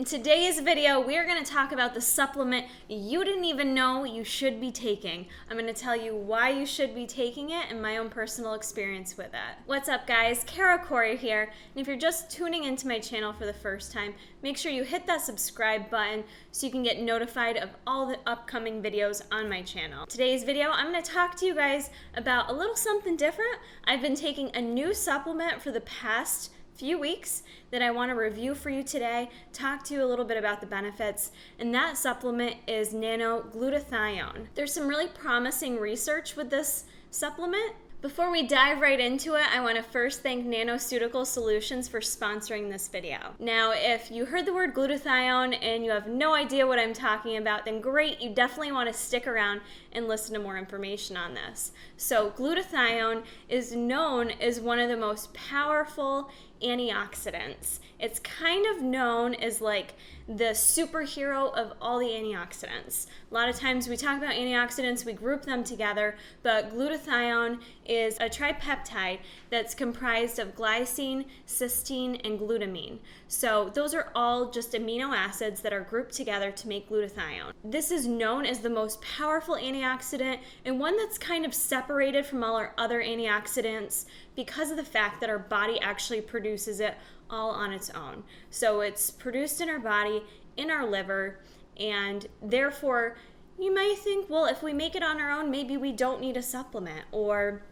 In today's video, we're going to talk about the supplement you didn't even know you should be taking. I'm going to tell you why you should be taking it and my own personal experience with it. What's up, guys? Kara Corey here, and if you're just tuning into my channel for the first time, make sure you hit that subscribe button so you can get notified of all the upcoming videos on my channel. Today's video, I'm going to talk to you guys about a little something different. I've been taking a new supplement for the past few weeks that I want to review for you today, talk to you a little bit about the benefits, and that supplement is Nano Glutathione. There's some really promising research with this supplement. Before we dive right into it, I want to first thank Nanoceutical Solutions for sponsoring this video. Now, if you heard the word glutathione and you have no idea what I'm talking about, then great, you definitely want to stick around and listen to more information on this. So, glutathione is known as one of the most powerful antioxidants. It's kind of known as like the superhero of all the antioxidants. A lot of times we talk about antioxidants, we group them together, but glutathione is a tripeptide that's comprised of glycine, cysteine, and glutamine. So those are all just amino acids that are grouped together to make glutathione. This is known as the most powerful antioxidant and one that's kind of separated from all our other antioxidants because of the fact that our body actually produces it all on its own. So it's produced in our body, in our liver, and therefore you might think, well, if we make it on our own, maybe we don't need a supplement, or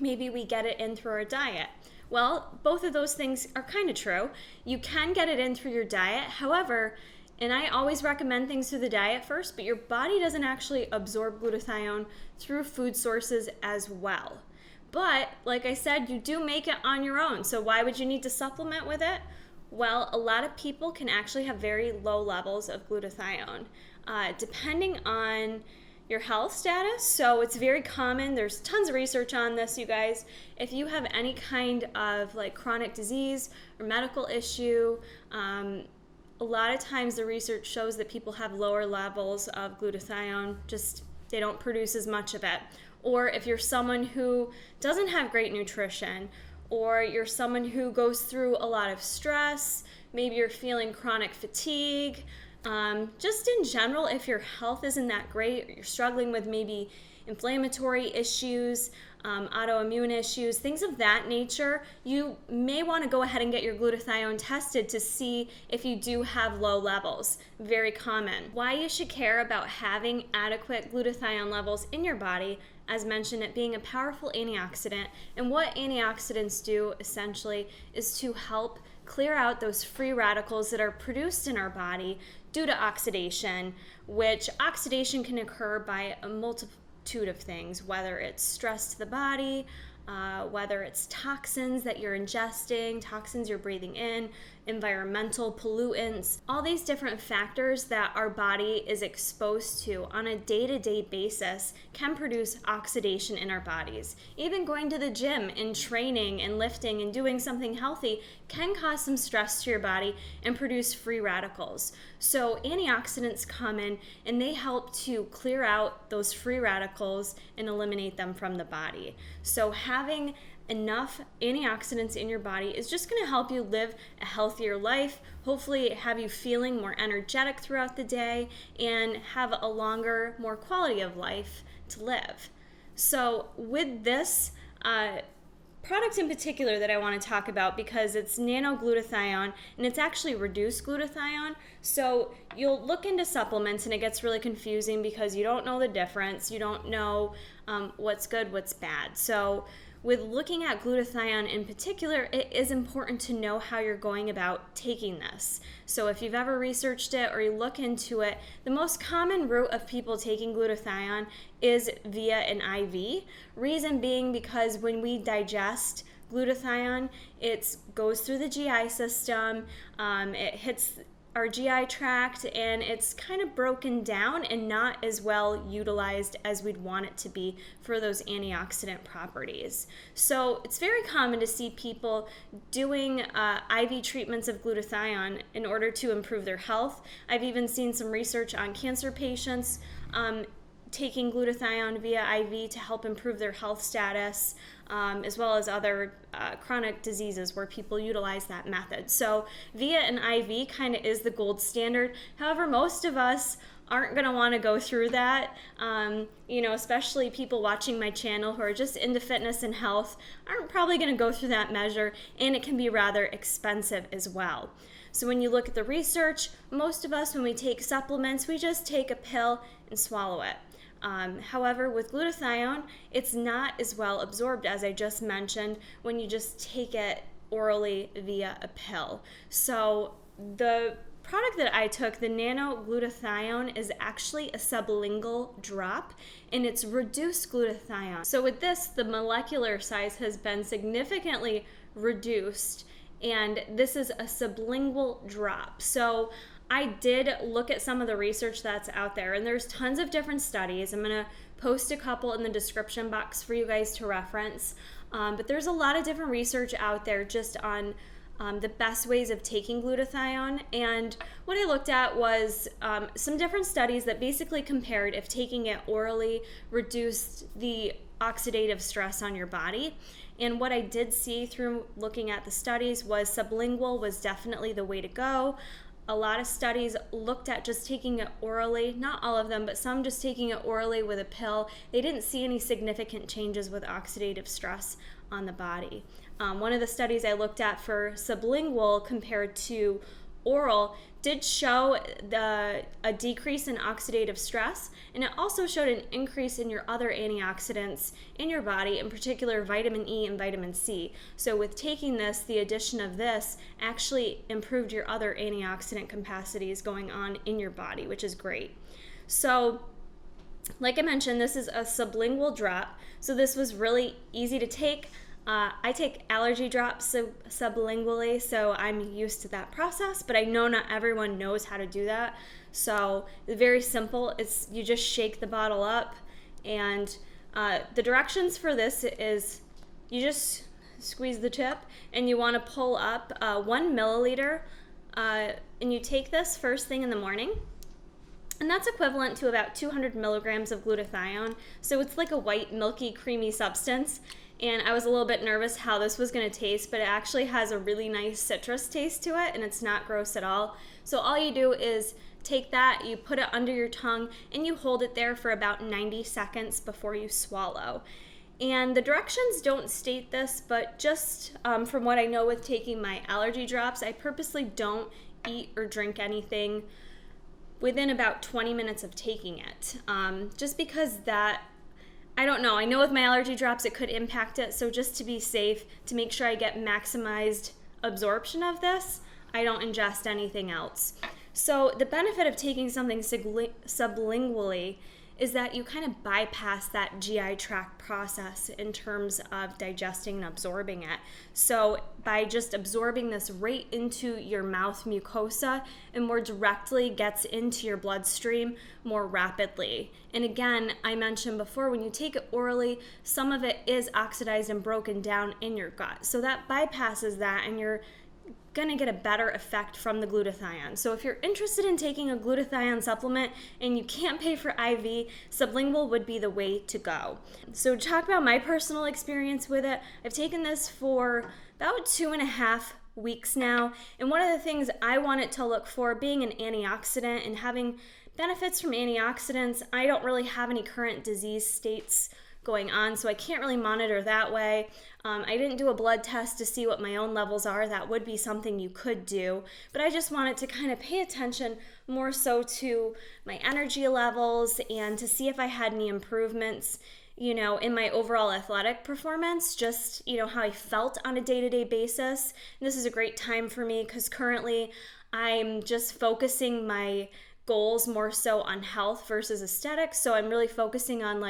maybe we get it in through our diet. Well, both of those things are kind of true. You can get it in through your diet. However, and I always recommend things through the diet first, but your body doesn't actually absorb glutathione through food sources as well. But like I said, you do make it on your own. So why would you need to supplement with it? Well, a lot of people can actually have very low levels of glutathione, depending on your health status. So it's very common. There's tons of research on this, you guys. If you have any kind of like chronic disease or medical issue, a lot of times the research shows that people have lower levels of glutathione, just they don't produce as much of it. Or if you're someone who doesn't have great nutrition, or you're someone who goes through a lot of stress, maybe you're feeling chronic fatigue, just in general, if your health isn't that great, or you're struggling with maybe inflammatory issues, autoimmune issues, things of that nature, you may want to go ahead and get your glutathione tested to see if you do have low levels. Very common. Why you should care about having adequate glutathione levels in your body, as mentioned, it being a powerful antioxidant, and what antioxidants do essentially is to help clear out those free radicals that are produced in our body due to oxidation, which oxidation can occur by a multitude of things, whether it's stress to the body, whether it's toxins that you're ingesting, toxins you're breathing in, environmental pollutants, all these different factors that our body is exposed to on a day-to-day basis can produce oxidation in our bodies. Even going to the gym and training and lifting and doing something healthy can cause some stress to your body and produce free radicals. So antioxidants come in and they help to clear out those free radicals and eliminate them from the body. So having enough antioxidants in your body is just going to help you live a healthier life, hopefully have you feeling more energetic throughout the day, and have a longer, more quality of life to live. So with this product in particular that I want to talk about, because it's Nano Glutathione and it's actually reduced glutathione, so you'll look into supplements and it gets really confusing because you don't know the difference, you don't know what's good, what's bad. So with looking at glutathione in particular, it is important to know how you're going about taking this. So if you've ever researched it or you look into it, the most common route of people taking glutathione is via an IV. Reason being because when we digest glutathione, it goes through the GI system, it hits our GI tract, and it's kind of broken down and not as well utilized as we'd want it to be for those antioxidant properties. So it's very common to see people doing IV treatments of glutathione in order to improve their health. I've even seen some research on cancer patients taking glutathione via IV to help improve their health status, as well as other chronic diseases where people utilize that method. So via an IV kind of is the gold standard. However, most of us aren't going to want to go through that. Especially people watching my channel who are just into fitness and health aren't probably going to go through that measure, and it can be rather expensive as well. So when you look at the research, most of us, when we take supplements, we just take a pill and swallow it. However, with glutathione, it's not as well absorbed, as I just mentioned, when you just take it orally via a pill. So the product that I took, the Nano Glutathione, is actually a sublingual drop, and it's reduced glutathione. So with this, the molecular size has been significantly reduced, and this is a sublingual drop. So I did look at some of the research that's out there, and there's tons of different studies. I'm going to post a couple in the description box for you guys to reference, but there's a lot of different research out there just on the best ways of taking glutathione. And what I looked at was some different studies that basically compared if taking it orally reduced the oxidative stress on your body. And what I did see through looking at the studies was sublingual was definitely the way to go. A lot of studies looked at just taking it orally, not all of them, but some just taking it orally with a pill. They didn't see any significant changes with oxidative stress on the body. One of the studies I looked at for sublingual compared to oral did show a decrease in oxidative stress, and it also showed an increase in your other antioxidants in your body, in particular vitamin E and vitamin C. So with taking this, the addition of this actually improved your other antioxidant capacities going on in your body, which is great. So like I mentioned, this is a sublingual drop, so this was really easy to take. I take allergy drops sublingually, so I'm used to that process, but I know not everyone knows how to do that. So it's very simple. You just shake the bottle up, and the directions for this is you just squeeze the tip, and you want to pull up 1 milliliter, and you take this first thing in the morning. And that's equivalent to about 200 milligrams of glutathione. So it's like a white, milky, creamy substance. And I was a little bit nervous how this was going to taste, but it actually has a really nice citrus taste to it, and it's not gross at all. So all you do is take that, you put it under your tongue, and you hold it there for about 90 seconds before you swallow. And the directions don't state this, but just from what I know with taking my allergy drops, I purposely don't eat or drink anything within about 20 minutes of taking it, just because that, I don't know, I know with my allergy drops it could impact it, so just to be safe, to make sure I get maximized absorption of this, I don't ingest anything else. So the benefit of taking something sublingually is that you kind of bypass that GI tract process in terms of digesting and absorbing it. So by just absorbing this right into your mouth mucosa, it more directly gets into your bloodstream more rapidly. And again, I mentioned before, when you take it orally, some of it is oxidized and broken down in your gut. So that bypasses that, and you're going to get a better effect from the glutathione. So if you're interested in taking a glutathione supplement and you can't pay for IV, sublingual would be the way to go. So to talk about my personal experience with it, I've taken this for about 2.5 weeks now, and one of the things I want it to look for, being an antioxidant and having benefits from antioxidants, I don't really have any current disease states going on, so I can't really monitor that way. I didn't do a blood test to see what my own levels are. That would be something you could do, but I just wanted to kind of pay attention more so to my energy levels and to see if I had any improvements, in my overall athletic performance, just, how I felt on a day-to-day basis. And this is a great time for me because currently I'm just focusing my goals more so on health versus aesthetics. So I'm really focusing on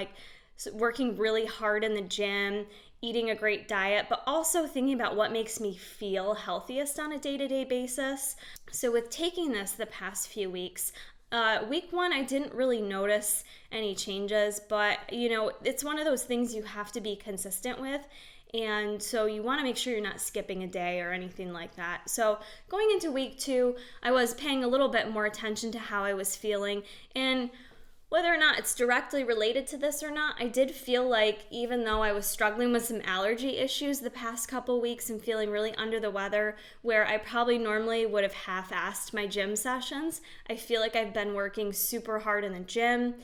working really hard in the gym, eating a great diet, but also thinking about what makes me feel healthiest on a day-to-day basis. So with taking this the past few weeks, week 1, I didn't really notice any changes, but it's one of those things you have to be consistent with. And so you want to make sure you're not skipping a day or anything like that. So going into week 2, I was paying a little bit more attention to how I was feeling. And Whether or not it's directly related to this or not, I did feel like even though I was struggling with some allergy issues the past couple weeks and feeling really under the weather, where I probably normally would have half-assed my gym sessions, I feel like I've been working super hard in the gym.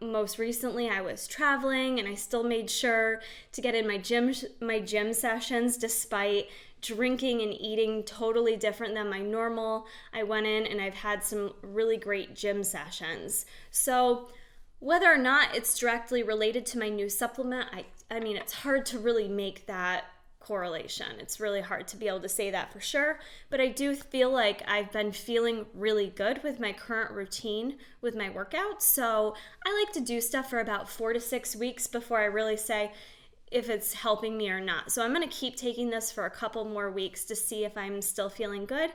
Most recently I was traveling and I still made sure to get in my gym sessions despite drinking and eating totally different than my normal. I went in and I've had some really great gym sessions. So whether or not it's directly related to my new supplement, I mean, it's hard to really make that correlation. It's really hard to be able to say that for sure, but I do feel like I've been feeling really good with my current routine with my workouts. So I like to do stuff for about 4 to 6 weeks before I really say if it's helping me or not. So I'm going to keep taking this for a couple more weeks to see if I'm still feeling good.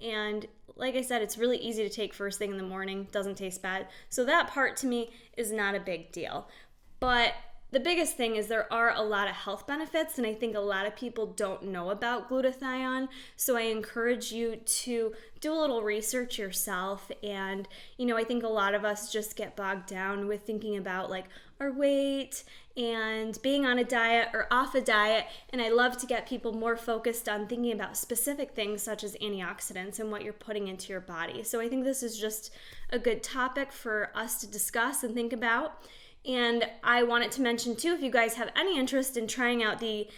And like I said, it's really easy to take first thing in the morning, doesn't taste bad. So that part to me is not a big deal. But the biggest thing is there are a lot of health benefits, and I think a lot of people don't know about glutathione. So I encourage you to do a little research yourself. And, I think a lot of us just get bogged down with thinking about like our weight and being on a diet or off a diet. And I love to get people more focused on thinking about specific things such as antioxidants and what you're putting into your body. So I think this is just a good topic for us to discuss and think about. And I wanted to mention too, if you guys have any interest in trying out the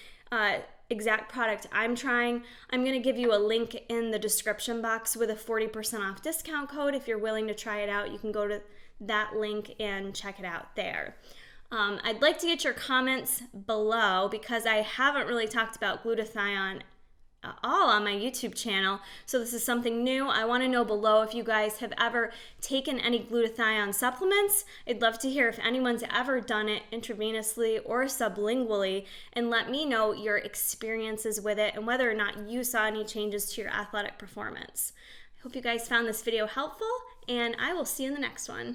exact product I'm trying, I'm going to give you a link in the description box with a 40% off discount code. If you're willing to try it out, you can go to that link and check it out there. I'd like to get your comments below because I haven't really talked about glutathione all on my YouTube channel, so this is something new. I want to know below if you guys have ever taken any glutathione supplements. I'd love to hear if anyone's ever done it intravenously or sublingually, and let me know your experiences with it and whether or not you saw any changes to your athletic performance. I hope you guys found this video helpful, and I will see you in the next one.